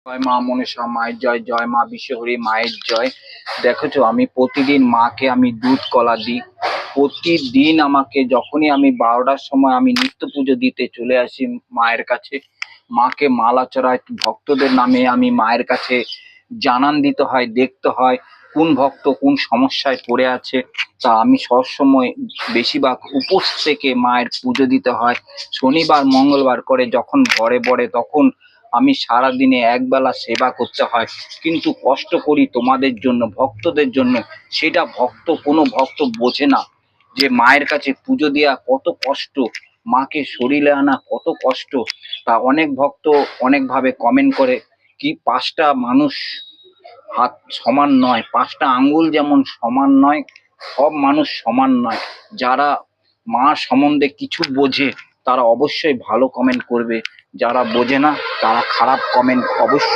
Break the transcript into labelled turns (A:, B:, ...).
A: জয় মা মনসা মায়ের জয়, জয় মা বিশ্বহরি মায়ের জয়। দেখেছো আমি প্রতিদিন মাকে আমি দুধ কলা দিই। প্রতিদিন আমাকে যখনই আমি 12টার সময় আমি নিত্য পুজো দিতে চলে আসি মায়ের কাছে। মাকে মালা চড়াই, ভক্তদের নামে আমি মায়ের কাছে জানান দিতে হয়, দেখতে হয় কোন ভক্ত কোন সমস্যায় পড়ে আছে। তা আমি সবসময় বেশিরভাগ উপোস থেকে মায়ের পুজো দিতে হয়। শনিবার মঙ্গলবার করে যখন ঘরে পড়ে তখন আমি সারাদিনে একবেলা সেবা করতে হয়, কিন্তু কষ্ট করি তোমাদের জন্য, ভক্তদের জন্য। সেটা কোনো ভক্ত বোঝে না যে মায়ের কাছে পুজো দেওয়া কত কষ্ট, মাকে শরীরে আনা কত কষ্ট। তা অনেক ভক্ত অনেকভাবে কমেন্ট করে কি 5টা মানুষ হাত সমান নয়, 5টা আঙ্গুল যেমন সমান নয়, সব মানুষ সমান নয়। যারা মা সম্বন্ধে কিছু বোঝে তারা অবশ্যই ভালো কমেন্ট করবে, যারা বোঝে না তারা খারাপ কমেন্ট অবশ্যই